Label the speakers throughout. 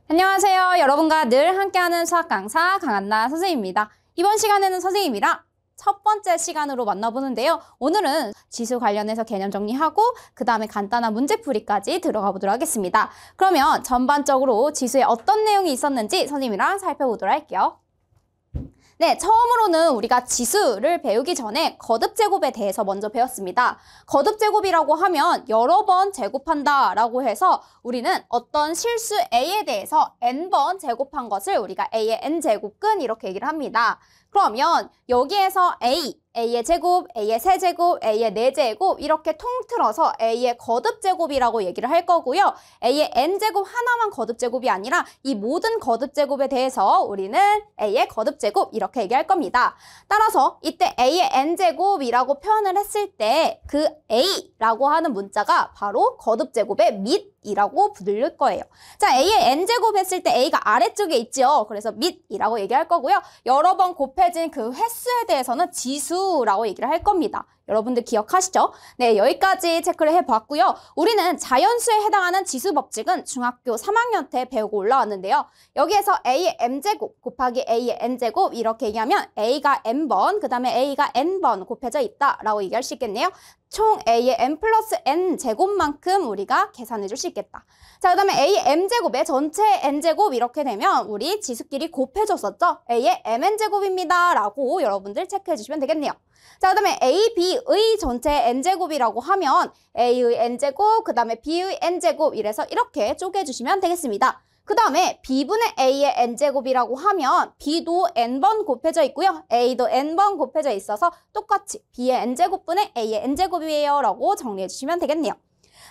Speaker 1: 안녕하세요. 여러분과 늘 함께하는 수학 강사 강한나 선생님입니다. 이번 시간에는 선생님이랑 첫 번째 시간으로 만나보는데요. 오늘은 지수 관련해서 개념 정리하고 그 다음에 간단한 문제풀이까지 들어가 보도록 하겠습니다. 그러면 전반적으로 지수에 어떤 내용이 있었는지 선생님이랑 살펴보도록 할게요. 네, 처음으로는 우리가 지수를 배우기 전에 거듭제곱에 대해서 먼저 배웠습니다. 거듭제곱이라고 하면 여러 번 제곱한다 라고 해서 우리는 어떤 실수 A에 대해서 N번 제곱한 것을 우리가 A의 N제곱근 이렇게 얘기를 합니다. 그러면 여기에서 A의 제곱, A의 세제곱, A의 네제곱 이렇게 통틀어서 A의 거듭제곱이라고 얘기를 할 거고요. A의 N제곱 하나만 거듭제곱이 아니라 이 모든 거듭제곱에 대해서 우리는 A의 거듭제곱 이렇게 얘기할 겁니다. 따라서 이때 A의 N제곱이라고 표현을 했을 때 그 A라고 하는 문자가 바로 거듭제곱의 밑이라고 불릴 거예요. 자, A의 N제곱 했을 때 A가 아래쪽에 있죠. 그래서 밑이라고 얘기할 거고요. 여러 번 곱해진 그 횟수에 대해서는 지수라고 얘기를 할 겁니다. 여러분들 기억하시죠? 네, 여기까지 체크를 해봤고요. 우리는 자연수에 해당하는 지수 법칙은 중학교 3학년 때 배우고 올라왔는데요. 여기에서 A의 M제곱 곱하기 A의 N제곱 이렇게 얘기하면 A가 M번, 그 다음에 A가 N번 곱해져 있다라고 얘기할 수 있겠네요. 총 A의 M 플러스 N 제곱만큼 우리가 계산해 줄 수 있겠다. 자, 그 다음에 A의 M제곱에 전체 N제곱 이렇게 되면 우리 지수끼리 곱해줬었죠? A의 MN제곱입니다. 라고 여러분들 체크해 주시면 되겠네요. 자, 그 다음에 A, B의 전체 N제곱이라고 하면 A의 N제곱, 그 다음에 B의 N제곱 이래서 이렇게 쪼개주시면 되겠습니다. 그 다음에 B분의 A의 N제곱이라고 하면 B도 N번 곱해져 있고요. A도 N번 곱해져 있어서 똑같이 B의 N제곱분의 A의 N제곱이에요 라고 정리해 주시면 되겠네요.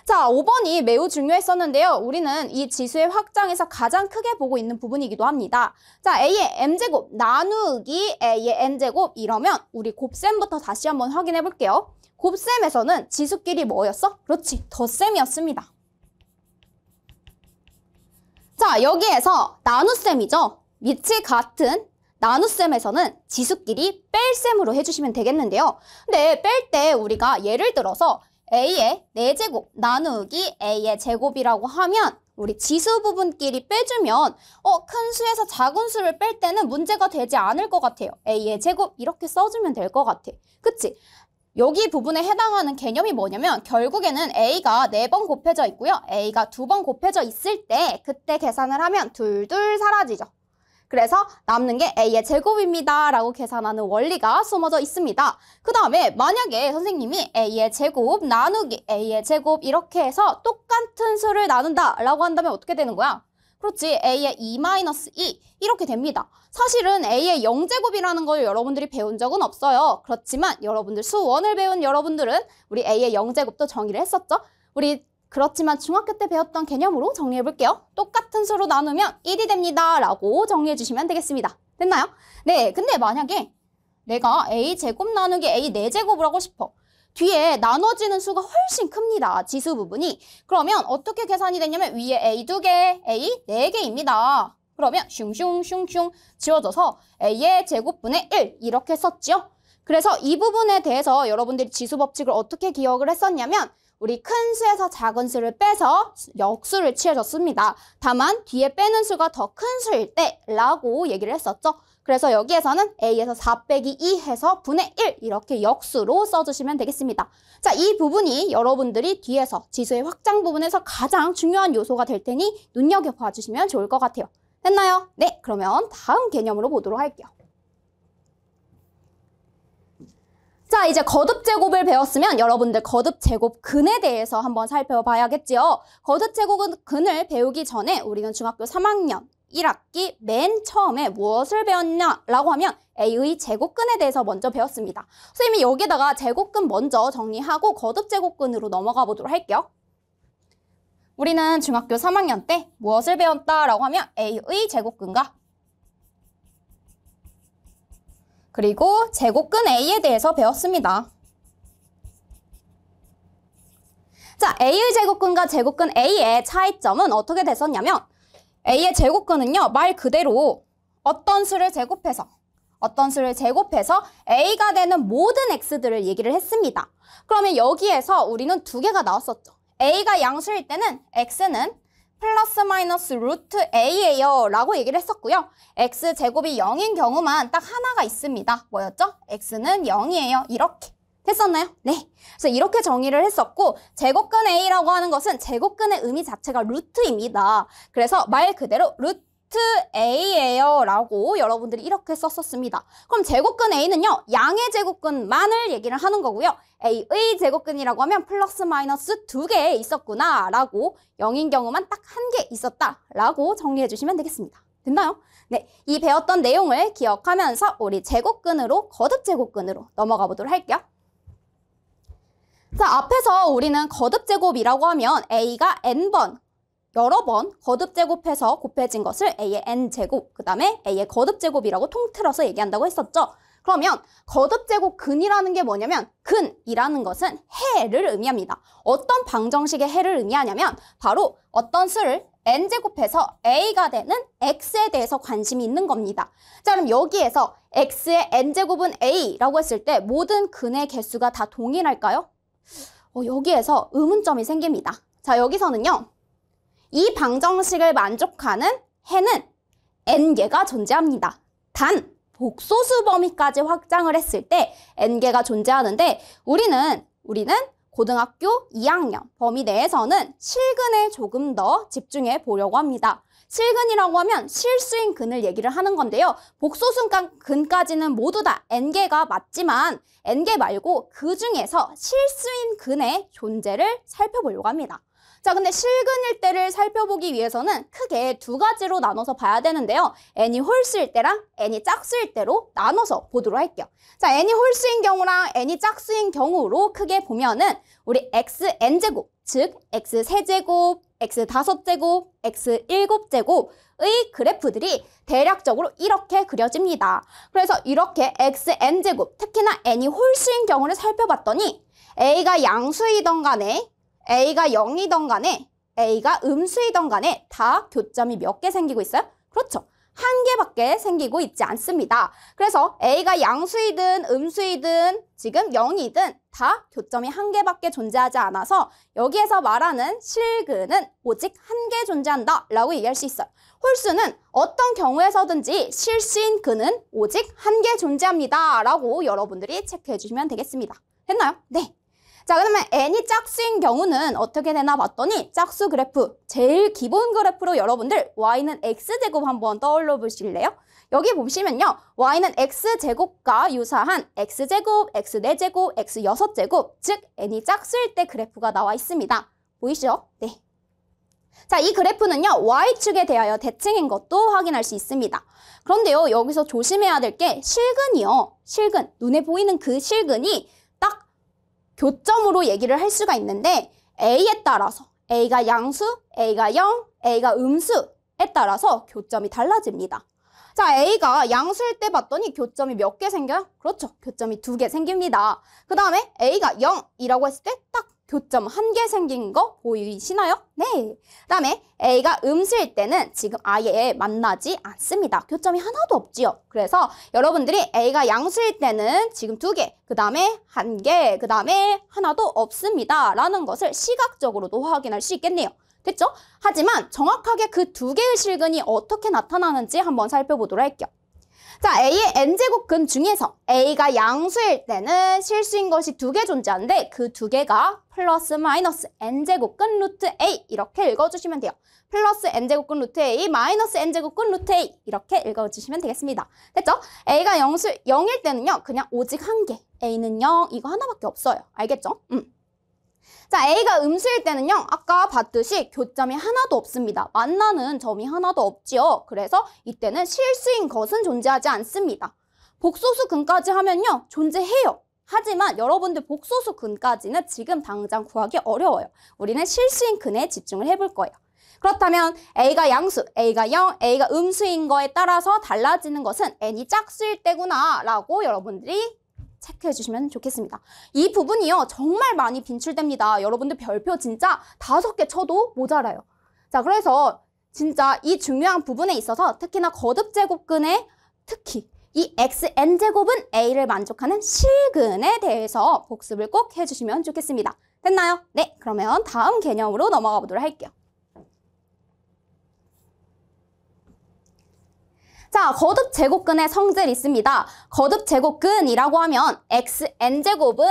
Speaker 1: 자, 5번이 매우 중요했었는데요. 우리는 이 지수의 확장에서 가장 크게 보고 있는 부분이기도 합니다. 자, A의 M제곱 나누기 A의 N제곱 이러면 우리 곱셈부터 다시 한번 확인해 볼게요. 곱셈에서는 지수끼리 뭐였어? 그렇지, 덧셈이었습니다. 자, 여기에서 나눗셈이죠. 밑이 같은 나눗셈에서는 지수끼리 뺄셈으로 해주시면 되겠는데요. 근데 뺄 때 우리가 예를 들어서 A의 4제곱 나누기 A의 제곱이라고 하면 우리 지수 부분끼리 빼주면 큰 수에서 작은 수를 뺄 때는 문제가 되지 않을 것 같아요. A의 제곱 이렇게 써주면 될 것 같아. 그치? 여기 부분에 해당하는 개념이 뭐냐면 결국에는 A가 4번 곱해져 있고요. A가 2번 곱해져 있을 때 그때 계산을 하면 둘둘 사라지죠. 그래서 남는 게 A의 제곱입니다 라고 계산하는 원리가 숨어져 있습니다. 그 다음에 만약에 선생님이 A의 제곱 나누기 A의 제곱 이렇게 해서 똑같은 수를 나눈다 라고 한다면 어떻게 되는 거야? 그렇지, A의 2-2 이렇게 됩니다. 사실은 A의 0제곱이라는 걸 여러분들이 배운 적은 없어요. 그렇지만 여러분들 수원을 배운 여러분들은 우리 A의 0제곱도 정의를 했었죠. 우리 그렇지만 중학교 때 배웠던 개념으로 정리해 볼게요. 똑같은 수로 나누면 1이 됩니다 라고 정리해 주시면 되겠습니다. 됐나요? 네, 근데 만약에 내가 A제곱 나누기 A 4제곱을 하고 싶어. 뒤에 나눠지는 수가 훨씬 큽니다. 지수 부분이. 그러면 어떻게 계산이 되냐면 위에 A 2개, A 4개입니다. 그러면 슝슝슝슝 지워져서 A의 제곱분의 1 이렇게 썼죠. 그래서 이 부분에 대해서 여러분들이 지수 법칙을 어떻게 기억을 했었냐면 우리 큰 수에서 작은 수를 빼서 역수를 취해줬습니다. 다만 뒤에 빼는 수가 더 큰 수일 때 라고 얘기를 했었죠. 그래서 여기에서는 A에서 4 빼기 2 해서 분의 1 이렇게 역수로 써주시면 되겠습니다. 자, 이 부분이 여러분들이 뒤에서 지수의 확장 부분에서 가장 중요한 요소가 될 테니 눈여겨봐 주시면 좋을 것 같아요. 됐나요? 네, 그러면 다음 개념으로 보도록 할게요. 자, 이제 거듭제곱을 배웠으면 여러분들 거듭제곱근에 대해서 한번 살펴봐야겠지요. 거듭제곱근을 배우기 전에 우리는 중학교 3학년 1학기 맨 처음에 무엇을 배웠냐라고 하면 A의 제곱근에 대해서 먼저 배웠습니다. 선생님이 여기다가 제곱근 먼저 정리하고 거듭제곱근으로 넘어가 보도록 할게요. 우리는 중학교 3학년 때 무엇을 배웠다라고 하면 A의 제곱근과 그리고 제곱근 A에 대해서 배웠습니다. 자, A의 제곱근과 제곱근 A의 차이점은 어떻게 됐었냐면 A의 제곱근은요, 말 그대로 어떤 수를 제곱해서 A가 되는 모든 X들을 얘기를 했습니다. 그러면 여기에서 우리는 두 개가 나왔었죠. A가 양수일 때는 X는 플러스 마이너스 루트 a예요 라고 얘기를 했었고요. x제곱이 0인 경우만 딱 하나가 있습니다. 뭐였죠? x는 0이에요. 이렇게 됐었나요? 네. 그래서 이렇게 정의를 했었고 제곱근 a라고 하는 것은 제곱근의 의미 자체가 루트입니다. 그래서 말 그대로 루트 a예요 라고 여러분들이 이렇게 썼었습니다. 그럼 제곱근 a는요, 양의 제곱근만을 얘기를 하는 거고요. a의 제곱근이라고 하면 플러스 마이너스 2개 있었구나 라고 0인 경우만 딱 한 개 있었다 라고 정리해 주시면 되겠습니다. 됐나요? 네, 이 배웠던 내용을 기억하면서 우리 제곱근으로 거듭 제곱근으로 넘어가 보도록 할게요. 자, 앞에서 우리는 거듭 제곱이라고 하면 a가 n번 여러 번 거듭 제곱해서 곱해진 것을 a의 n제곱, 그 다음에 a의 거듭 제곱이라고 통틀어서 얘기한다고 했었죠. 그러면 거듭 제곱 근이라는 게 뭐냐면 근이라는 것은 해를 의미합니다. 어떤 방정식의 해를 의미하냐면 바로 어떤 수를 n제곱해서 a가 되는 x에 대해서 관심이 있는 겁니다. 자, 그럼 여기에서 x의 n제곱은 a라고 했을 때 모든 근의 개수가 다 동일할까요? 여기에서 의문점이 생깁니다. 자, 여기서는요. 이 방정식을 만족하는 해는 n개가 존재합니다. 단 복소수 범위까지 확장을 했을 때 n개가 존재하는데 우리는 고등학교 2학년 범위 내에서는 실근에 조금 더 집중해 보려고 합니다. 실근이라고 하면 실수인 근을 얘기를 하는 건데요. 복소수 근까지는 모두 다 n개가 맞지만 n개 말고 그 중에서 실수인 근의 존재를 살펴보려고 합니다. 자, 근데 실근일 때를 살펴보기 위해서는 크게 두 가지로 나눠서 봐야 되는데요. n이 홀수일 때랑 n이 짝수일 때로 나눠서 보도록 할게요. 자, n이 홀수인 경우랑 n이 짝수인 경우로 크게 보면은 우리 xn제곱, 즉 x3제곱, x5제곱, x7제곱의 그래프들이 대략적으로 이렇게 그려집니다. 그래서 이렇게 xn제곱, 특히나 n이 홀수인 경우를 살펴봤더니 a가 양수이던 간에 a가 0이던 간에 a가 음수이던 간에 다 교점이 몇 개 생기고 있어요? 그렇죠. 한 개밖에 생기고 있지 않습니다. 그래서 a가 양수이든 음수이든 지금 0이든 다 교점이 한 개밖에 존재하지 않아서 여기에서 말하는 실근은 오직 한 개 존재한다 라고 얘기할 수 있어요. 홀수는 어떤 경우에서든지 실수인 근은 오직 한 개 존재합니다 라고 여러분들이 체크해 주시면 되겠습니다. 됐나요? 네. 자, 그러면 n이 짝수인 경우는 어떻게 되나 봤더니 짝수 그래프, 제일 기본 그래프로 여러분들 y는 x제곱 한번 떠올려 보실래요? 여기 보시면요. y는 x제곱과 유사한 x제곱, x4제곱, x6제곱, 즉 n이 짝수일 때 그래프가 나와 있습니다. 보이시죠? 네. 자, 이 그래프는요. y축에 대하여 대칭인 것도 확인할 수 있습니다. 그런데요. 여기서 조심해야 될 게 실근이요. 실근, 눈에 보이는 그 실근이 딱 교점으로 얘기를 할 수가 있는데 a에 따라서 a가 양수, a가 0, a가 음수에 따라서 교점이 달라집니다. 자, a가 양수일 때 봤더니 교점이 몇 개 생겨요? 그렇죠. 교점이 2개 생깁니다. 그 다음에 a가 0이라고 했을 때 딱 교점 1개 생긴 거 보이시나요? 네. 그 다음에 a가 음수일 때는 지금 아예 만나지 않습니다. 교점이 하나도 없지요. 그래서 여러분들이 a가 양수일 때는 지금 2개, 그 다음에 1개, 그 다음에 하나도 없습니다. 라는 것을 시각적으로도 확인할 수 있겠네요. 됐죠? 하지만 정확하게 그 2개의 실근이 어떻게 나타나는지 한번 살펴보도록 할게요. 자, a의 n제곱근 중에서 a가 양수일 때는 실수인 것이 2개 존재하는데 그 2개가 플러스 마이너스 n제곱근 루트 a 이렇게 읽어주시면 돼요. 플러스 n제곱근 루트 a 마이너스 n제곱근 루트 a 이렇게 읽어주시면 되겠습니다. 됐죠? a가 0일 때는요. 그냥 오직 1개. a는 0 이거 하나밖에 없어요. 알겠죠? 자, a가 음수일 때는요. 아까 봤듯이 교점이 하나도 없습니다. 만나는 점이 하나도 없지요. 그래서 이때는 실수인 것은 존재하지 않습니다. 복소수 근까지 하면요. 존재해요. 하지만 여러분들 복소수 근까지는 지금 당장 구하기 어려워요. 우리는 실수인 근에 집중을 해볼 거예요. 그렇다면 a가 양수, a가 0, a가 음수인 거에 따라서 달라지는 것은 n이 짝수일 때구나 라고 여러분들이 체크해 주시면 좋겠습니다. 이 부분이요. 정말 많이 빈출됩니다. 여러분들 별표 진짜 5개 쳐도 모자라요. 자, 그래서 진짜 이 중요한 부분에 있어서 특히나 거듭제곱근에 특히 이 xn제곱은 a를 만족하는 실근에 대해서 복습을 꼭 해주시면 좋겠습니다. 됐나요? 네, 그러면 다음 개념으로 넘어가 보도록 할게요. 자, 거듭 제곱근의 성질이 있습니다. 거듭 제곱근이라고 하면 xn제곱은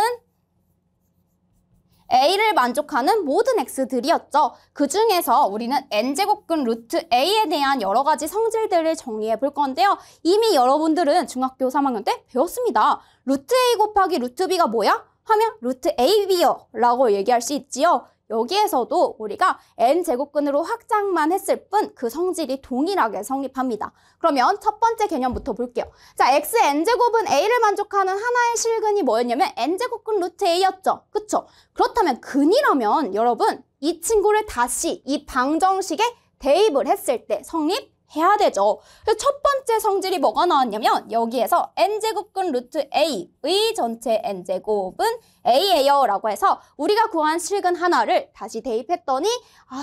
Speaker 1: a를 만족하는 모든 x들이었죠. 그 중에서 우리는 n제곱근 루트 a에 대한 여러 가지 성질들을 정리해 볼 건데요. 이미 여러분들은 중학교 3학년 때 배웠습니다. 루트 a 곱하기 루트 b가 뭐야? 하면 루트 ab요 라고 얘기할 수 있지요. 여기에서도 우리가 n제곱근으로 확장만 했을 뿐 그 성질이 동일하게 성립합니다. 그러면 첫 번째 개념부터 볼게요. 자, xn제곱은 a를 만족하는 하나의 실근이 뭐였냐면 n제곱근 루트 a였죠. 그쵸? 그렇다면 근이라면 여러분 이 친구를 다시 이 방정식에 대입을 했을 때 성립해야 되죠. 그래서 첫 번째 성질이 뭐가 나왔냐면 여기에서 n제곱근 루트 a의 전체 n제곱은 a예요 라고 해서 우리가 구한 실근 하나를 다시 대입했더니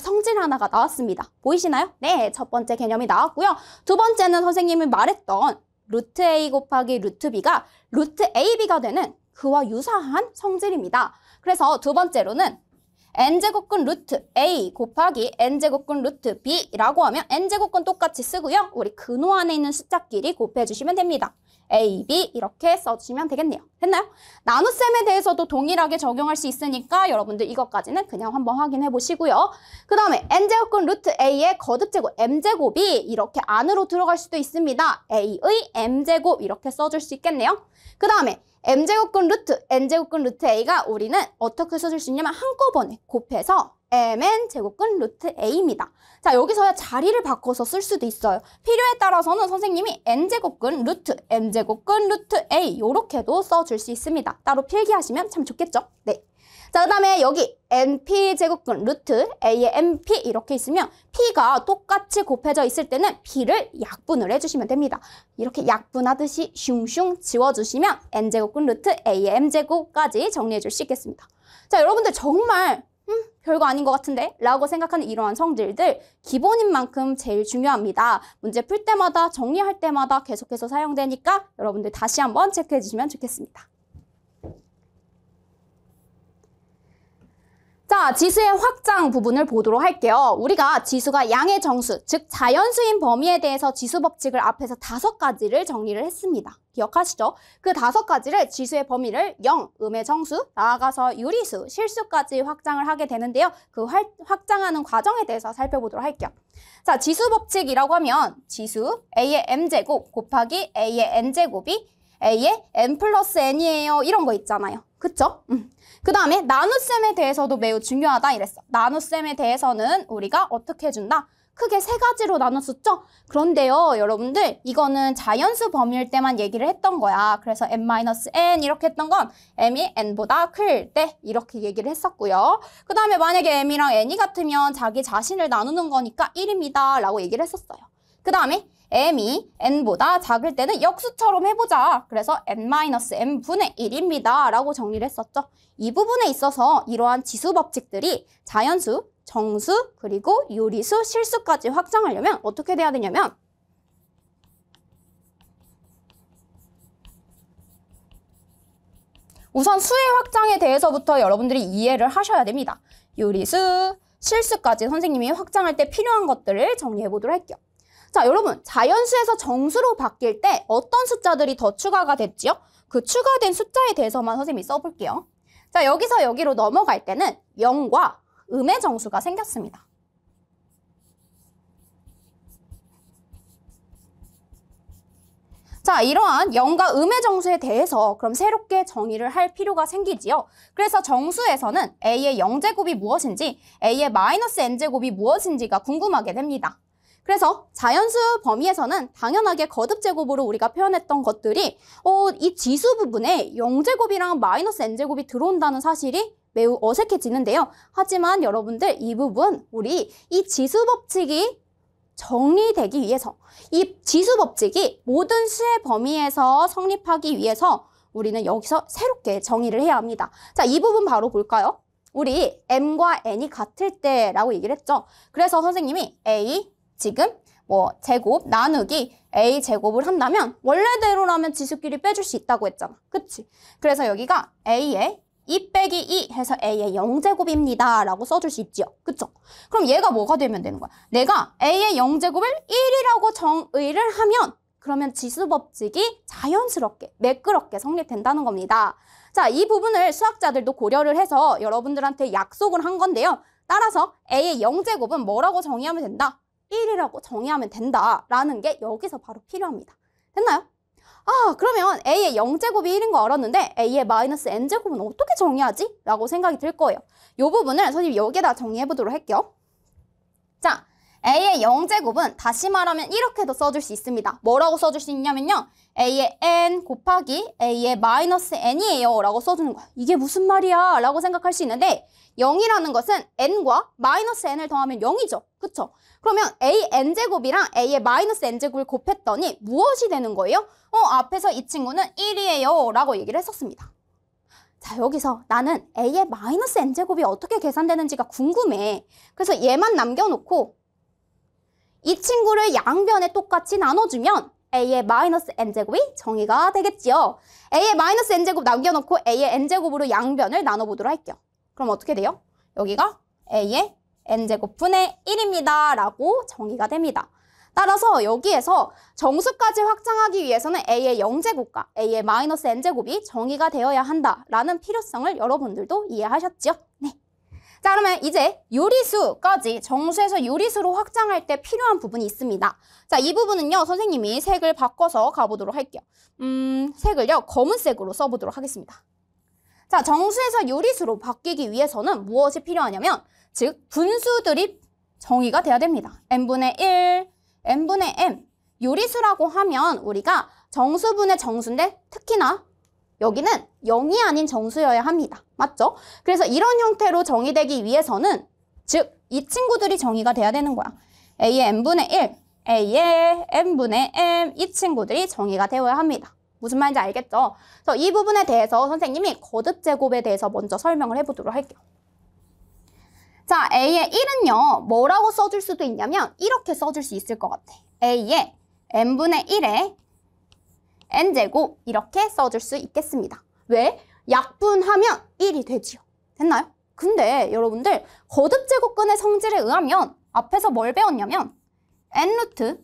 Speaker 1: 성질 하나가 나왔습니다. 보이시나요? 네, 첫 번째 개념이 나왔고요. 두 번째는 선생님이 말했던 루트 a 곱하기 루트 b가 루트 ab가 되는 그와 유사한 성질입니다. 그래서 두 번째로는 n제곱근 루트 a 곱하기 n제곱근 루트 b라고 하면 n제곱근 똑같이 쓰고요. 우리 근호 안에 있는 숫자끼리 곱해주시면 됩니다. a, b 이렇게 써주시면 되겠네요. 됐나요? 나눗셈에 대해서도 동일하게 적용할 수 있으니까 여러분들 이것까지는 그냥 한번 확인해 보시고요. 그 다음에 n제곱근 루트 a의 거듭제곱 m제곱이 이렇게 안으로 들어갈 수도 있습니다. a의 m제곱 이렇게 써줄 수 있겠네요. 그 다음에 m제곱근 루트 n제곱근 루트 a가 우리는 어떻게 써줄 수 있냐면 한꺼번에 곱해서 mn 제곱근 루트 a입니다. 자, 여기서 자리를 바꿔서 쓸 수도 있어요. 필요에 따라서는 선생님이 n제곱근 루트 m제곱근 루트 a 이렇게도 써줄 수 있습니다. 따로 필기하시면 참 좋겠죠? 네. 자, 그 다음에 여기 np 제곱근 루트 a의 np 이렇게 있으면 p가 똑같이 곱해져 있을 때는 p를 약분을 해주시면 됩니다. 이렇게 약분하듯이 슝슝 지워주시면 n제곱근 루트 a의 m제곱까지 정리해 줄 수 있겠습니다. 자, 여러분들 정말 별거 아닌 것 같은데? 라고 생각하는 이러한 성질들 기본인 만큼 제일 중요합니다. 문제 풀 때마다 정리할 때마다 계속해서 사용되니까 여러분들 다시 한번 체크해 주시면 좋겠습니다. 자, 지수의 확장 부분을 보도록 할게요. 우리가 지수가 양의 정수, 즉 자연수인 범위에 대해서 지수 법칙을 앞에서 5가지를 정리를 했습니다. 기억하시죠? 그 5가지를 지수의 범위를 0, 음의 정수, 나아가서 유리수, 실수까지 확장을 하게 되는데요. 그 확장하는 과정에 대해서 살펴보도록 할게요. 자, 지수 법칙이라고 하면 지수 a의 m제곱 곱하기 a의 n제곱이 a의 n 플러스 n이에요. 이런 거 있잖아요. 그쵸? 그 다음에 나눗셈에 대해서도 매우 중요하다 이랬어. 나눗셈에 대해서는 우리가 어떻게 해준다? 크게 3가지로 나눴었죠? 그런데요, 여러분들 이거는 자연수 범위일 때만 얘기를 했던 거야. 그래서 n-n 이렇게 했던 건 m이 n보다 클 때 이렇게 얘기를 했었고요. 그 다음에 만약에 m이랑 n이 같으면 자기 자신을 나누는 거니까 1입니다 라고 얘기를 했었어요. 그 다음에 m이 n보다 작을 때는 역수처럼 해보자. 그래서 n-n분의 1입니다 라고 정리를 했었죠. 이 부분에 있어서 이러한 지수 법칙들이 자연수, 정수, 그리고 유리수, 실수까지 확장하려면 어떻게 돼야 되냐면 우선 수의 확장에 대해서부터 여러분들이 이해를 하셔야 됩니다. 유리수, 실수까지 선생님이 확장할 때 필요한 것들을 정리해 보도록 할게요. 자, 여러분 자연수에서 정수로 바뀔 때 어떤 숫자들이 더 추가가 됐지요? 그 추가된 숫자에 대해서만 선생님이 써볼게요. 자, 여기서 여기로 넘어갈 때는 0과 음의 정수가 생겼습니다. 자, 이러한 0과 음의 정수에 대해서 그럼 새롭게 정의를 할 필요가 생기지요. 그래서 정수에서는 a의 0제곱이 무엇인지 a의 마이너스 n제곱이 무엇인지가 궁금하게 됩니다. 그래서 자연수 범위에서는 당연하게 거듭제곱으로 우리가 표현했던 것들이 이 지수 부분에 0제곱이랑 마이너스 n제곱이 들어온다는 사실이 매우 어색해지는데요. 하지만 여러분들 이 부분 우리 이 지수 법칙이 정리되기 위해서 이 지수 법칙이 모든 수의 범위에서 성립하기 위해서 우리는 여기서 새롭게 정의를 해야 합니다. 자, 이 부분 바로 볼까요? 우리 m과 n이 같을 때라고 얘기를 했죠. 그래서 선생님이 a 지금 제곱 나누기 a 제곱을 한다면 원래대로라면 지수끼리 빼줄 수 있다고 했잖아. 그치? 그래서 여기가 a의 2 빼기 2 해서 a의 0제곱입니다 라고 써줄 수 있지요. 그쵸? 그럼 얘가 뭐가 되면 되는 거야? 내가 a의 0제곱을 1이라고 정의를 하면 그러면 지수 법칙이 자연스럽게 매끄럽게 성립된다는 겁니다. 자, 이 부분을 수학자들도 고려를 해서 여러분들한테 약속을 한 건데요. 따라서 A의 0제곱은 뭐라고 정의하면 된다? 1이라고 정의하면 된다라는 게 여기서 바로 필요합니다. 됐나요? 아, 그러면 A의 0제곱이 1인 거 알았는데 A의 마이너스 N제곱은 어떻게 정의하지? 라고 생각이 들 거예요. 이 부분을 선생님이 여기에다 정의해 보도록 할게요. 자, A의 0제곱은 다시 말하면 이렇게도 써줄 수 있습니다. 뭐라고 써줄 수 있냐면요. A의 N 곱하기 A의 마이너스 N이에요 라고 써주는 거야. 이게 무슨 말이야? 라고 생각할 수 있는데 0이라는 것은 N과 마이너스 N을 더하면 0이죠. 그쵸? 그러면 A N제곱이랑 A의 마이너스 N제곱을 곱했더니 무엇이 되는 거예요? 앞에서 이 친구는 1이에요 라고 얘기를 했었습니다. 자, 여기서 나는 A의 마이너스 N제곱이 어떻게 계산되는지가 궁금해. 그래서 얘만 남겨놓고 이 친구를 양변에 똑같이 나눠주면 A의 마이너스 N제곱이 정의가 되겠지요. A의 마이너스 N제곱 남겨놓고 A의 N제곱으로 양변을 나눠보도록 할게요. 그럼 어떻게 돼요? 여기가 A의 N제곱 분의 1입니다. 라고 정의가 됩니다. 따라서 여기에서 정수까지 확장하기 위해서는 A의 0제곱과 A의 마이너스 N제곱이 정의가 되어야 한다라는 필요성을 여러분들도 이해하셨죠? 네. 자, 그러면 이제 유리수까지 정수에서 유리수로 확장할 때 필요한 부분이 있습니다. 자, 이 부분은요, 선생님이 색을 바꿔서 가보도록 할게요. 색을요, 검은색으로 써보도록 하겠습니다. 자, 정수에서 유리수로 바뀌기 위해서는 무엇이 필요하냐면, 즉, 분수들이 정의가 돼야 됩니다. n분의 1, n분의 m. 유리수라고 하면 우리가 정수분의 정수인데 특히나 여기는 0이 아닌 정수여야 합니다. 맞죠? 그래서 이런 형태로 정의되기 위해서는 즉, 이 친구들이 정의가 돼야 되는 거야. A의 n분의 1, A의 n분의 m 이 친구들이 정의가 되어야 합니다. 무슨 말인지 알겠죠? 그래서 이 부분에 대해서 선생님이 거듭제곱에 대해서 먼저 설명을 해보도록 할게요. 자, A의 1은요, 뭐라고 써줄 수도 있냐면 이렇게 써줄 수 있을 것 같아. A의 n분의 1에 n제곱 이렇게 써줄 수 있겠습니다. 왜? 약분하면 1이 되지요. 됐나요? 근데 여러분들 거듭제곱근의 성질에 의하면 앞에서 뭘 배웠냐면 n루트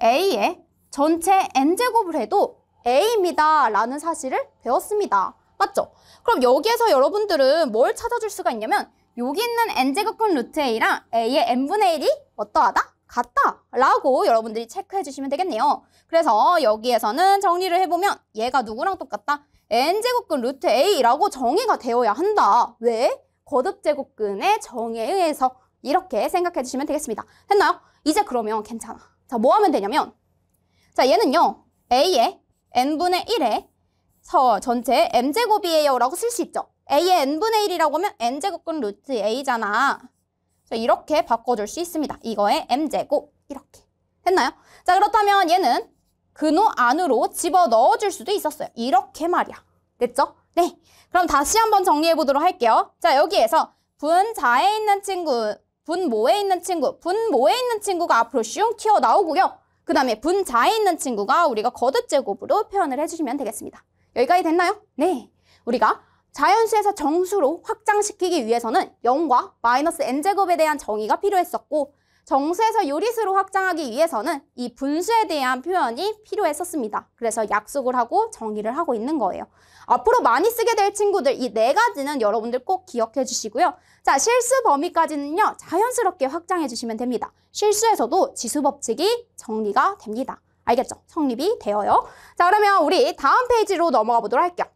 Speaker 1: a의 전체 n제곱을 해도 a입니다 라는 사실을 배웠습니다. 맞죠? 그럼 여기에서 여러분들은 뭘 찾아줄 수가 있냐면 여기 있는 n제곱근 루트 a랑 a의 n분의 1이 어떠하다? 같다 라고 여러분들이 체크해 주시면 되겠네요. 그래서 여기에서는 정리를 해보면 얘가 누구랑 똑같다? n제곱근 루트 a라고 정의가 되어야 한다. 왜? 거듭제곱근의 정의에 의해서 이렇게 생각해 주시면 되겠습니다. 됐나요? 이제 그러면 괜찮아. 자, 뭐 하면 되냐면 자, 얘는요 a의 n분의 1의 전체 m제곱이에요 라고 쓸 수 있죠. a의 n분의 1이라고 하면 n제곱근 루트 a잖아. 이렇게 바꿔줄 수 있습니다. 이거의 m제곱 이렇게. 됐나요? 자, 그렇다면 얘는 근호 안으로 집어넣어줄 수도 있었어요. 이렇게 말이야. 됐죠? 네. 그럼 다시 한번 정리해보도록 할게요. 자, 여기에서 분자에 있는 친구, 분모에 있는 친구, 분모에 있는 친구가 앞으로 슝 튀어나오고요. 그 다음에 분자에 있는 친구가 우리가 거듭제곱으로 표현을 해주시면 되겠습니다. 여기까지 됐나요? 네. 우리가 자연수에서 정수로 확장시키기 위해서는 0과 마이너스 n제곱에 대한 정의가 필요했었고 정수에서 유리수로 확장하기 위해서는 이 분수에 대한 표현이 필요했었습니다. 그래서 약속을 하고 정의를 하고 있는 거예요. 앞으로 많이 쓰게 될 친구들 이 네 가지는 여러분들 꼭 기억해 주시고요. 자, 실수 범위까지는요. 자연스럽게 확장해 주시면 됩니다. 실수에서도 지수 법칙이 정리가 됩니다. 알겠죠? 성립이 되어요. 자, 그러면 우리 다음 페이지로 넘어가 보도록 할게요.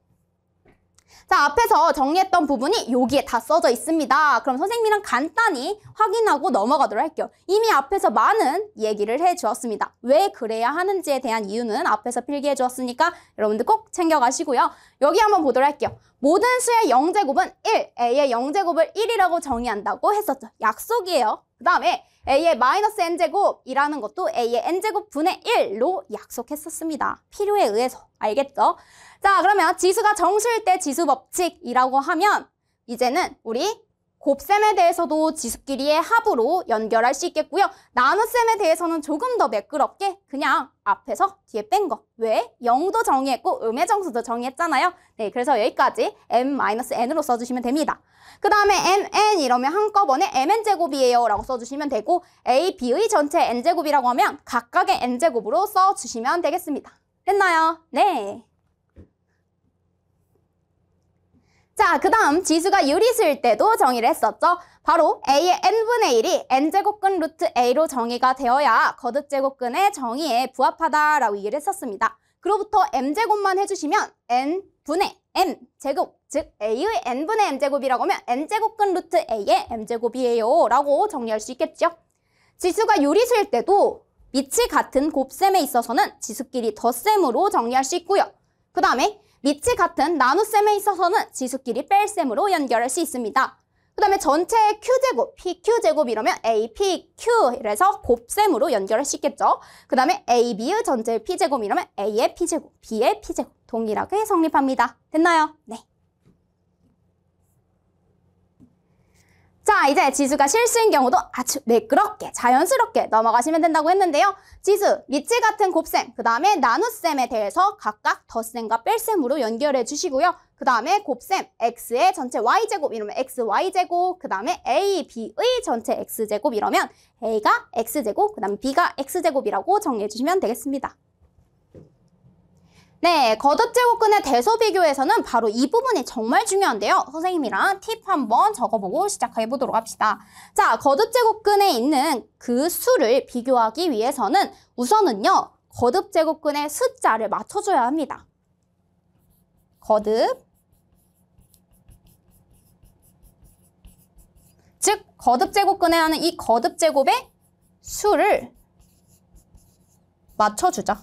Speaker 1: 자, 앞에서 정리했던 부분이 여기에 다 써져 있습니다. 그럼 선생님이랑 간단히 확인하고 넘어가도록 할게요. 이미 앞에서 많은 얘기를 해주었습니다. 왜 그래야 하는지에 대한 이유는 앞에서 필기해 주었으니까 여러분들 꼭 챙겨가시고요. 여기 한번 보도록 할게요. 모든 수의 0제곱은 1, a의 0제곱을 1이라고 정의한다고 했었죠. 약속이에요. 그 다음에 a의 마이너스 n제곱이라는 것도 a의 n제곱 분의 1로 약속했었습니다. 필요에 의해서. 알겠죠? 자, 그러면 지수가 정수일 때 지수 법칙이라고 하면 이제는 우리 곱셈에 대해서도 지수끼리의 합으로 연결할 수 있겠고요. 나눗셈에 대해서는 조금 더 매끄럽게 그냥 앞에서 뒤에 뺀 거. 왜? 0도 정의했고 음의 정수도 정의했잖아요. 네, 그래서 여기까지 m-n으로 써주시면 됩니다. 그 다음에 mn 이러면 한꺼번에 mn제곱이에요 라고 써주시면 되고 a, b의 전체 n제곱이라고 하면 각각의 n제곱으로 써주시면 되겠습니다. 됐나요? 네. 자, 그 다음 지수가 유리수일 때도 정의를 했었죠. 바로 a의 n분의 1이 n제곱근 루트 a로 정의가 되어야 거듭제곱근의 정의에 부합하다라고 얘기를 했었습니다. 그로부터 m제곱만 해주시면 n분의 m제곱, 즉 a의 n분의 m제곱이라고 하면 n제곱근 루트 a의 m제곱이에요 라고 정리할 수 있겠죠. 지수가 유리수일 때도 밑이 같은 곱셈에 있어서는 지수끼리 덧셈으로 정리할 수 있고요. 그 다음에 밑이 같은 나눗셈에 있어서는 지수끼리 뺄셈으로 연결할 수 있습니다. 그 다음에 전체의 q제곱, pq제곱 이러면 apq 이래서 곱셈으로 연결할 수 있겠죠. 그 다음에 ab의 전체의 p제곱 이러면 a의 p제곱, b의 p제곱 동일하게 성립합니다. 됐나요? 네. 자, 이제 지수가 실수인 경우도 아주 매끄럽게 자연스럽게 넘어가시면 된다고 했는데요. 지수, 밑이 같은 곱셈, 그 다음에 나눗셈에 대해서 각각 덧셈과 뺄셈으로 연결해 주시고요. 그 다음에 곱셈, x의 전체 y제곱 이러면 xy제곱, 그 다음에 a, b의 전체 x제곱 이러면 a가 x제곱, 그 다음에 b가 x제곱이라고 정리해 주시면 되겠습니다. 네, 거듭제곱근의 대소 비교에서는 바로 이 부분이 정말 중요한데요. 선생님이랑 팁 한번 적어보고 시작해 보도록 합시다. 자, 거듭제곱근에 있는 그 수를 비교하기 위해서는 우선은요, 거듭제곱근의 숫자를 맞춰줘야 합니다. 거듭, 즉 거듭제곱근에 하는 이 거듭제곱의 수를 맞춰주죠.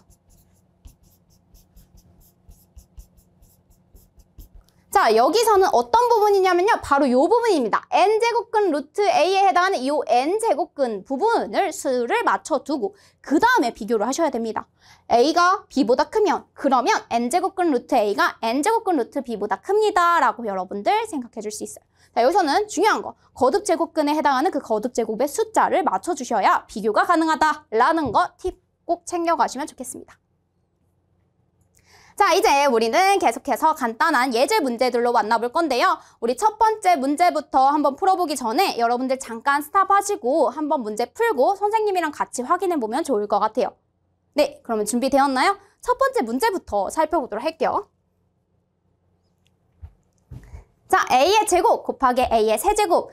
Speaker 1: 자, 여기서는 어떤 부분이냐면요. 바로 이 부분입니다. n제곱근 루트 a에 해당하는 이 n제곱근 부분을 수를 맞춰두고 그 다음에 비교를 하셔야 됩니다. a가 b보다 크면 그러면 n제곱근 루트 a가 n제곱근 루트 b보다 큽니다. 라고 여러분들 생각해 줄 수 있어요. 자, 여기서는 중요한 거. 거듭제곱근에 해당하는 그 거듭제곱의 숫자를 맞춰주셔야 비교가 가능하다라는 거 팁 꼭 챙겨가시면 좋겠습니다. 자, 이제 우리는 계속해서 간단한 예제 문제들로 만나볼 건데요. 우리 첫 번째 문제부터 한번 풀어보기 전에 여러분들 잠깐 스탑하시고 한번 문제 풀고 선생님이랑 같이 확인해보면 좋을 것 같아요. 네, 그러면 준비되었나요? 첫 번째 문제부터 살펴보도록 할게요. 자, a의 제곱 곱하기 a의 세제곱.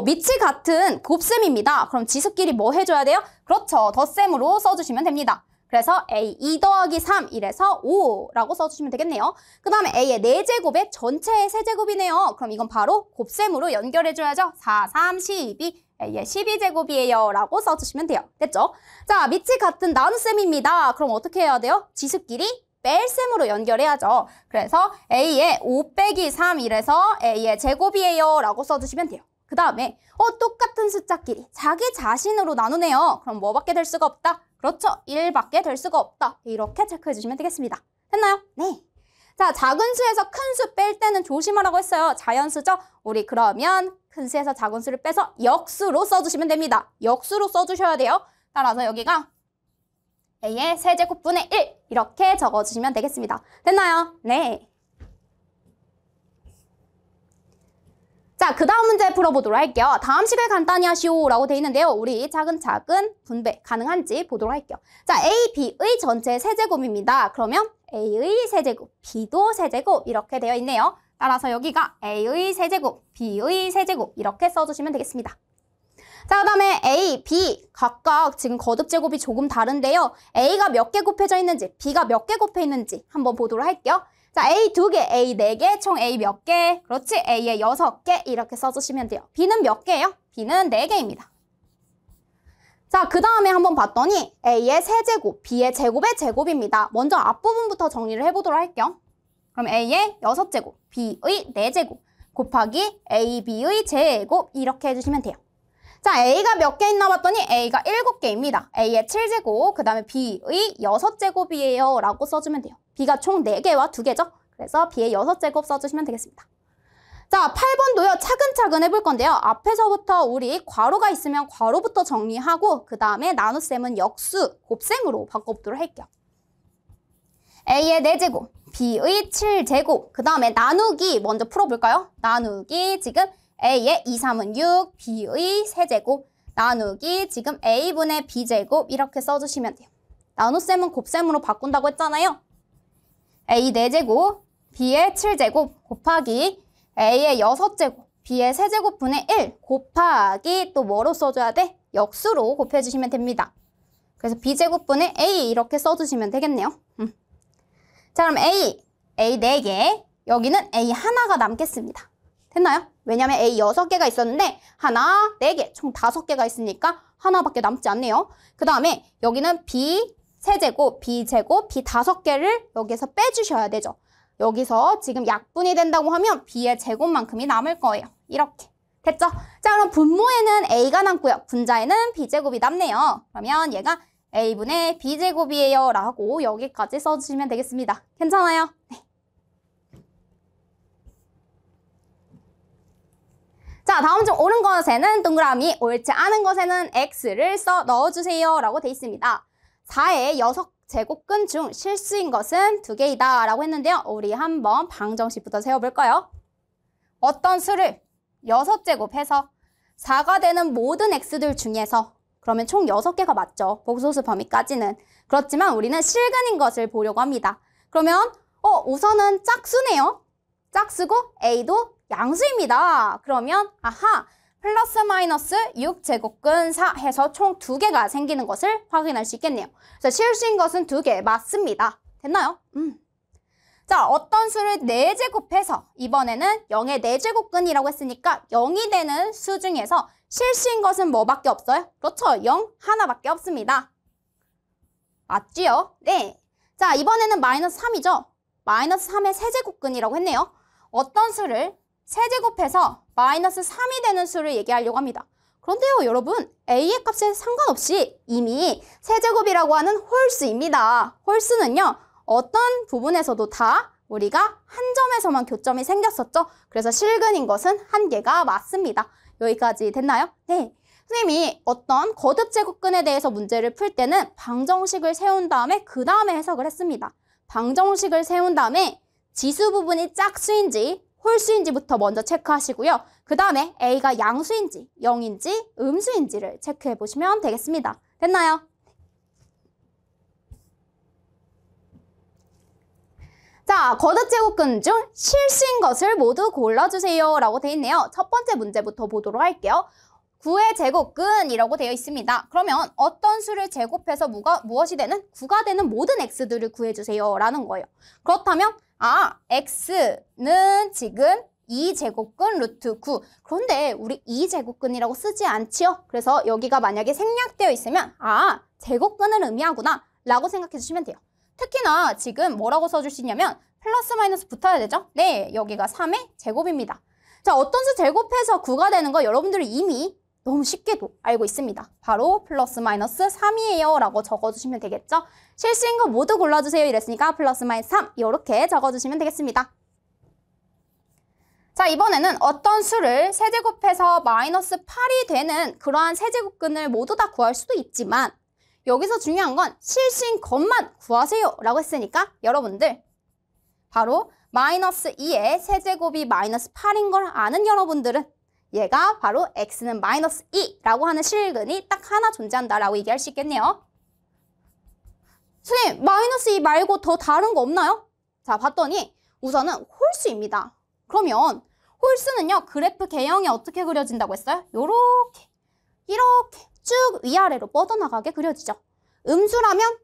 Speaker 1: 밑이 같은 곱셈입니다. 그럼 지수끼리 뭐 해줘야 돼요? 그렇죠. 덧셈으로 써주시면 됩니다. 그래서 a 2 더하기 3 이래서 5라고 써주시면 되겠네요. 그 다음에 a의 4제곱의 전체의 세제곱이네요. 그럼 이건 바로 곱셈으로 연결해줘야죠. 4, 3, 12, a의 12제곱이에요. 라고 써주시면 돼요. 됐죠? 자, 밑이 같은 나눗셈입니다. 그럼 어떻게 해야 돼요? 지수끼리 뺄셈으로 연결해야죠. 그래서 a의 5 빼기 3 이래서 a의 제곱이에요. 라고 써주시면 돼요. 그 다음에 똑같은 숫자끼리 자기 자신으로 나누네요. 그럼 뭐밖에 될 수가 없다? 그렇죠. 1밖에 될 수가 없다. 이렇게 체크해 주시면 되겠습니다. 됐나요? 네. 자, 작은 수에서 큰 수 뺄 때는 조심하라고 했어요. 자연수죠? 우리 그러면 큰 수에서 작은 수를 빼서 역수로 써주시면 됩니다. 역수로 써주셔야 돼요. 따라서 여기가 a의 세제곱분의 1 이렇게 적어주시면 되겠습니다. 됐나요? 네. 자, 그 다음 문제 풀어보도록 할게요. 다음 식을 간단히 하시오 라고 되어 있는데요. 우리 차근차근 분배 가능한지 보도록 할게요. 자, a, b의 전체 세제곱입니다. 그러면 a의 세제곱, b도 세제곱 이렇게 되어 있네요. 따라서 여기가 a의 세제곱, b의 세제곱 이렇게 써주시면 되겠습니다. 자, 그 다음에 a, b 각각 지금 거듭제곱이 조금 다른데요. a가 몇 개 곱해져 있는지, b가 몇 개 곱해 있는지 한번 보도록 할게요. 자, A 2개, A 4개, 총 A 몇 개? 그렇지, A의 6개 이렇게 써주시면 돼요. B는 몇 개예요? B는 4개입니다. 자, 그 다음에 한번 봤더니 A의 세제곱, B의 제곱의 제곱입니다. 먼저 앞부분부터 정리를 해보도록 할게요. 그럼 A의 6제곱, B의 4제곱 곱하기 A, B의 제곱 이렇게 해주시면 돼요. 자, A가 몇 개 있나 봤더니 A가 7개입니다. A의 7제곱, 그 다음에 B의 6제곱이에요 라고 써주면 돼요. B가 총 4개와 2개죠. 그래서 B의 6제곱 써주시면 되겠습니다. 자, 8번도요. 차근차근 해볼 건데요. 앞에서부터 우리 괄호가 있으면 괄호부터 정리하고 그 다음에 나눗셈은 역수, 곱셈으로 바꿔보도록 할게요. A의 4제곱, B의 7제곱, 그 다음에 나누기 먼저 풀어볼까요? 나누기 지금 A의 2, 3은 6, B의 3제곱, 나누기 지금 A분의 B제곱 이렇게 써주시면 돼요. 나눗셈은 곱셈으로 바꾼다고 했잖아요. A 4제곱, B의 7제곱 곱하기 A의 6제곱, B의 3제곱분의 1 곱하기 또 뭐로 써줘야 돼? 역수로 곱해주시면 됩니다. 그래서 B제곱분의 A 이렇게 써주시면 되겠네요. 자, 그럼 A 4개, 여기는 A 하나가 남겠습니다. 됐나요? 왜냐면 A 6개가 있었는데 하나, 4개, 총 5개가 있으니까 하나밖에 남지 않네요. 그 다음에 여기는 B 세제곱, B제곱, B 5개를 여기서 빼주셔야 되죠. 여기서 지금 약분이 된다고 하면 B의 제곱만큼이 남을 거예요. 이렇게. 됐죠? 자, 그럼 분모에는 A가 남고요. 분자에는 B제곱이 남네요. 그러면 얘가 A분의 B제곱이에요 라고 여기까지 써주시면 되겠습니다. 괜찮아요? 네. 자, 다음 중 옳은 것에는 동그라미, 옳지 않은 것에는 X를 써 넣어주세요 라고 돼 있습니다. 4의 6제곱근 중 실수인 것은 2개이다 라고 했는데요. 우리 한번 방정식부터 세워볼까요? 어떤 수를 6제곱해서 4가 되는 모든 X들 중에서 그러면 총 6개가 맞죠. 복소수 범위까지는. 그렇지만 우리는 실근인 것을 보려고 합니다. 그러면 우선은 짝수네요. 짝수고 A도 양수입니다. 그러면 아하, 플러스 마이너스 6제곱근 4 해서 총 2개가 생기는 것을 확인할 수 있겠네요. 그래서 실수인 것은 2개 맞습니다. 됐나요? 자, 어떤 수를 4제곱해서 이번에는 0의 4제곱근이라고 했으니까 0이 되는 수 중에서 실수인 것은 뭐밖에 없어요? 그렇죠. 0 하나밖에 없습니다. 맞지요? 네. 자, 이번에는 마이너스 3이죠. 마이너스 3의 세제곱근이라고 했네요. 어떤 수를 세제곱해서 마이너스 3이 되는 수를 얘기하려고 합니다. 그런데요, 여러분, A의 값에 상관없이 이미 세제곱이라고 하는 홀수입니다. 홀수는요, 어떤 부분에서도 다 우리가 한 점에서만 교점이 생겼었죠. 그래서 실근인 것은 1개가 맞습니다. 여기까지 됐나요? 네. 선생님이 어떤 거듭 제곱근에 대해서 문제를 풀 때는 방정식을 세운 다음에 그 다음에 해석을 했습니다. 방정식을 세운 다음에 지수 부분이 짝수인지 홀수인지부터 먼저 체크하시고요. 그 다음에 A가 양수인지 0인지 음수인지를 체크해 보시면 되겠습니다. 됐나요? 자, 거듭 제곱근 중 실수인 것을 모두 골라주세요 라고 되어 있네요. 첫 번째 문제부터 보도록 할게요. 9의 제곱근이라고 되어 있습니다. 그러면 어떤 수를 제곱해서 무엇이 되는? 9가 되는 모든 x들을 구해주세요 라는 거예요. 그렇다면 x는 지금 2제곱근 루트 9. 그런데 우리 2제곱근이라고 쓰지 않지요? 그래서 여기가 만약에 생략되어 있으면 제곱근을 의미하구나 라고 생각해 주시면 돼요. 특히나 지금 뭐라고 써줄 수 있냐면 플러스 마이너스 붙어야 되죠? 네, 여기가 3의 제곱입니다. 자, 어떤 수 제곱해서 9가 되는 거 여러분들이 이미 너무 쉽게도 알고 있습니다. 바로 플러스 마이너스 3이에요 라고 적어주시면 되겠죠? 실수인 거 모두 골라주세요 이랬으니까 플러스 마이너스 3 이렇게 적어주시면 되겠습니다. 자, 이번에는 어떤 수를 세제곱해서 마이너스 8이 되는 그러한 세제곱근을 모두 다 구할 수도 있지만 여기서 중요한 건 실수인 것만 구하세요 라고 했으니까 여러분들 바로 마이너스 2의 세제곱이 마이너스 8인 걸 아는 여러분들은 얘가 바로 x는 마이너스 2라고 하는 실근이 딱 하나 존재한다라고 얘기할 수 있겠네요. 선생님, 마이너스 2 말고 더 다른 거 없나요? 자, 봤더니 우선은 홀수입니다. 그러면 홀수는요, 그래프 개형이 어떻게 그려진다고 했어요? 요렇게, 이렇게 쭉 위아래로 뻗어나가게 그려지죠. 음수라면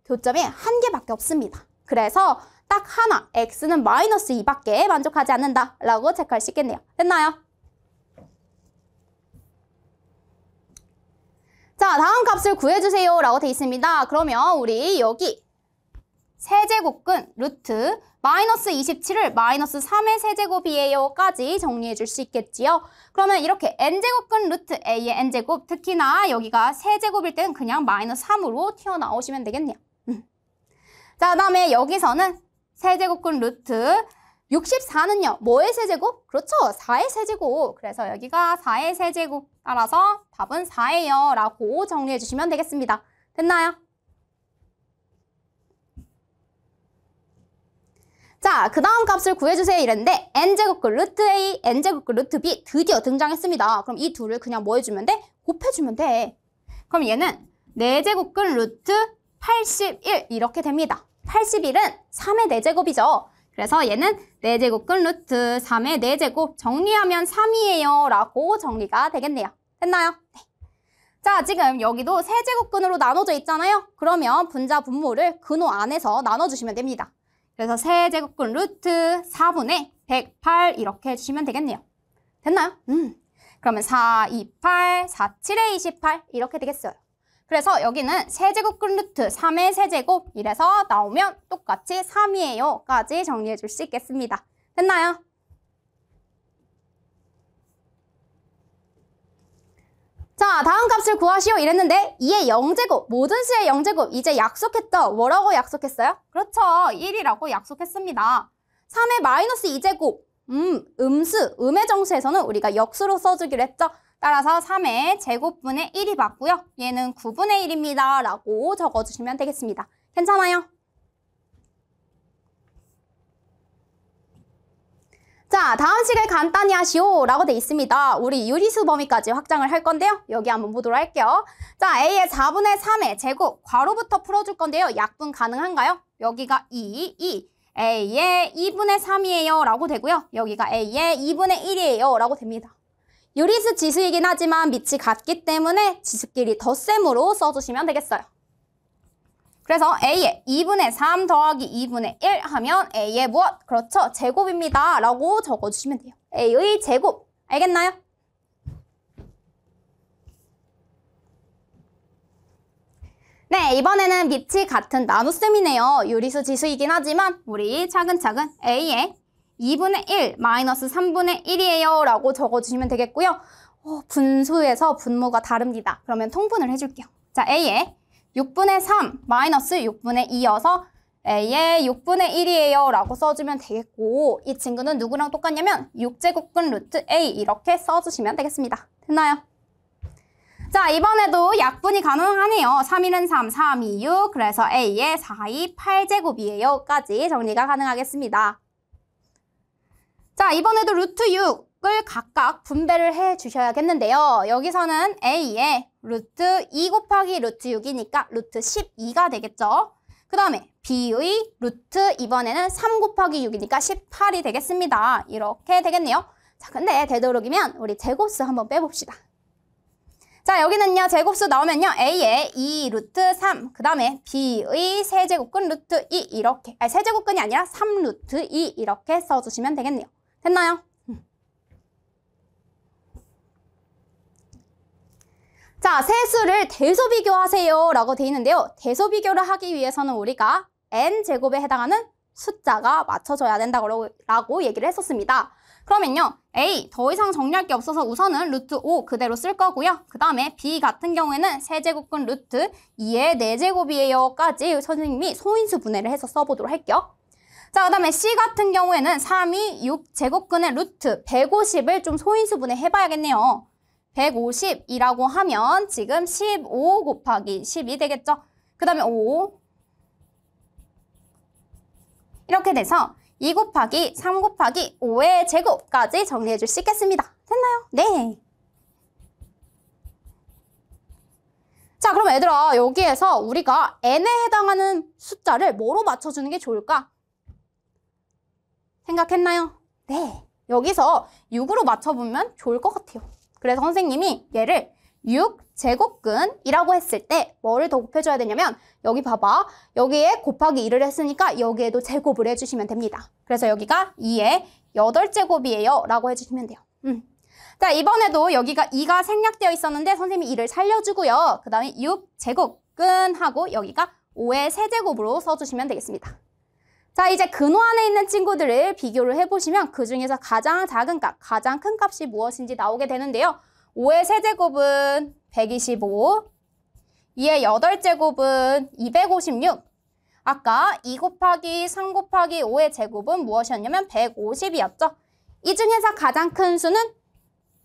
Speaker 1: 교점이 1개밖에 없습니다. 그래서 딱 하나, x는 마이너스 2밖에 만족하지 않는다 라고 체크할 수 있겠네요. 됐나요? 자, 다음 값을 구해주세요 라고 돼 있습니다. 그러면 우리 여기 세제곱근 루트 마이너스 27을 마이너스 3의 세제곱이에요 까지 정리해 줄 수 있겠지요. 그러면 이렇게 n제곱근 루트 a의 n제곱, 특히나 여기가 세제곱일 때는 그냥 마이너스 3으로 튀어나오시면 되겠네요. 자, 그 다음에 여기서는 세제곱근 루트 64는요. 뭐의 세제곱? 그렇죠. 4의 세제곱. 그래서 여기가 4의 세제곱. 따라서 답은 4예요. 라고 정리해 주시면 되겠습니다. 됐나요? 자, 그 다음 값을 구해주세요 이랬는데 n제곱근 루트 a, n제곱근 루트 b 드디어 등장했습니다. 그럼 이 둘을 그냥 뭐 해주면 돼? 곱해주면 돼. 그럼 얘는 4제곱근 루트 81 이렇게 됩니다. 81은 3의 4제곱이죠. 그래서 얘는 4제곱근 루트 3의 4제곱 정리하면 3이에요 라고 정리가 되겠네요. 됐나요? 네. 자, 지금 여기도 세제곱근으로 나눠져 있잖아요. 그러면 분자 분모를 근호 안에서 나눠주시면 됩니다. 그래서 세제곱근 루트 4분의 108 이렇게 해주시면 되겠네요. 됐나요? 그러면 4, 2, 8, 4, 7에 28 이렇게 되겠어요. 그래서 여기는 세제곱근 루트 3의 세제곱 이래서 나오면 똑같이 3이에요 까지 정리해 줄 수 있겠습니다. 됐나요? 자, 다음 값을 구하시오 이랬는데 2의 0제곱, 모든 수의 0제곱 이제 약속했죠? 뭐라고 약속했어요? 그렇죠. 1이라고 약속했습니다. 3의 마이너스 2제곱, 음수, 음의 정수에서는 우리가 역수로 써주기로 했죠? 따라서 3의 제곱분의 1이 맞고요. 얘는 9분의 1입니다. 라고 적어주시면 되겠습니다. 괜찮아요? 자, 다음 식을 간단히 하시오 라고 돼 있습니다. 우리 유리수 범위까지 확장을 할 건데요. 여기 한번 보도록 할게요. 자, a의 4분의 3의 제곱 괄호부터 풀어줄 건데요. 약분 가능한가요? 여기가 2, a의 2분의 3이에요 라고 되고요. 여기가 a의 2분의 1이에요 라고 됩니다. 유리수 지수이긴 하지만 밑이 같기 때문에 지수끼리 덧셈으로 써주시면 되겠어요. 그래서 a의 2분의 3 더하기 2분의 1 하면 a의 무엇? 그렇죠. 제곱입니다. 라고 적어주시면 돼요. a의 제곱. 알겠나요? 네, 이번에는 밑이 같은 나눗셈이네요. 유리수 지수이긴 하지만 우리 차근차근 a의 2분의 1 마이너스 3분의 1이에요. 라고 적어주시면 되겠고요. 분수에서 분모가 다릅니다. 그러면 통분을 해줄게요. 자, a의 6분의 3 마이너스 6분의 2여서 a의 6분의 1이에요 라고 써주면 되겠고 이 친구는 누구랑 똑같냐면 6제곱근 루트 a 이렇게 써주시면 되겠습니다. 됐나요? 자, 이번에도 약분이 가능하네요. 3일은 3, 3, 2, 6 그래서 a의 4, 2, 8제곱이에요 까지 정리가 가능하겠습니다. 자, 이번에도 루트 6을 각각 분배를 해 주셔야겠는데요. 여기서는 a의 루트 2 곱하기 루트 6이니까 루트 12가 되겠죠. 그 다음에 b의 루트 이번에는 3 곱하기 6이니까 18이 되겠습니다. 이렇게 되겠네요. 자, 근데 되도록이면 우리 제곱수 한번 빼봅시다. 자, 여기는요. 제곱수 나오면요. a의 2 루트 3, 그 다음에 b의 세제곱근 루트 2 이렇게, 세제곱근이 아니라 3 루트 2 이렇게 써주시면 되겠네요. 됐나요? 자, 세수를 대소비교하세요 라고 돼 있는데요. 대소비교를 하기 위해서는 우리가 n제곱에 해당하는 숫자가 맞춰져야 된다고 얘기를 했었습니다. 그러면요. a 더 이상 정리할 게 없어서 우선은 루트 5 그대로 쓸 거고요. 그 다음에 b 같은 경우에는 세제곱근 루트 2의 4제곱이에요 까지 선생님이 소인수 분해를 해서 써보도록 할게요. 자, 그 다음에 C 같은 경우에는 3이 6제곱근의 루트 150을 좀 소인수 분해 해봐야겠네요. 150이라고 하면 지금 15 곱하기 10이 되겠죠? 그 다음에 5 이렇게 돼서 2 곱하기 3 곱하기 5의 제곱까지 정리해 줄 수 있겠습니다. 됐나요? 네. 자, 그럼 얘들아 여기에서 우리가 n에 해당하는 숫자를 뭐로 맞춰주는 게 좋을까? 생각했나요? 네. 여기서 6으로 맞춰보면 좋을 것 같아요. 그래서 선생님이 얘를 6제곱근이라고 했을 때 뭐를 더 곱해줘야 되냐면 여기 봐봐. 여기에 곱하기 2를 했으니까 여기에도 제곱을 해주시면 됩니다. 그래서 여기가 2의 8제곱이에요 라고 해주시면 돼요. 자, 이번에도 여기가 2가 생략되어 있었는데 선생님이 2를 살려주고요. 그 다음에 6제곱근하고 여기가 5의 세제곱으로 써주시면 되겠습니다. 자, 이제 근호 안에 있는 친구들을 비교를 해보시면 그 중에서 가장 작은 값, 가장 큰 값이 무엇인지 나오게 되는데요. 5의 세제곱은 125, 2의 8제곱은 256, 아까 2 곱하기 3 곱하기 5의 제곱은 무엇이었냐면 150이었죠. 이 중에서 가장 큰 수는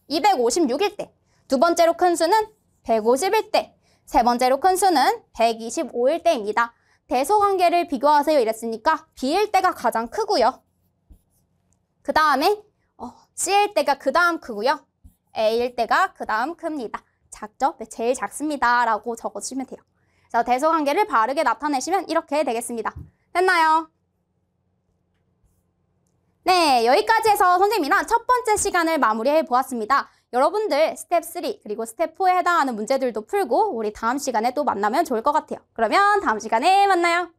Speaker 1: 256일 때, 두 번째로 큰 수는 150일 때, 세 번째로 큰 수는 125일 때입니다. 대소관계를 비교하세요 이랬으니까 B일 때가 가장 크고요. 그 다음에 C일 때가 그 다음 크고요. A일 때가 그 다음 큽니다. 작죠? 네, 제일 작습니다 라고 적어주시면 돼요. 그래서 대소관계를 바르게 나타내시면 이렇게 되겠습니다. 됐나요? 네, 여기까지 해서 선생님이랑 첫 번째 시간을 마무리해 보았습니다. 여러분들 스텝 3 그리고 스텝 4에 해당하는 문제들도 풀고 우리 다음 시간에 또 만나면 좋을 것 같아요. 그러면 다음 시간에 만나요.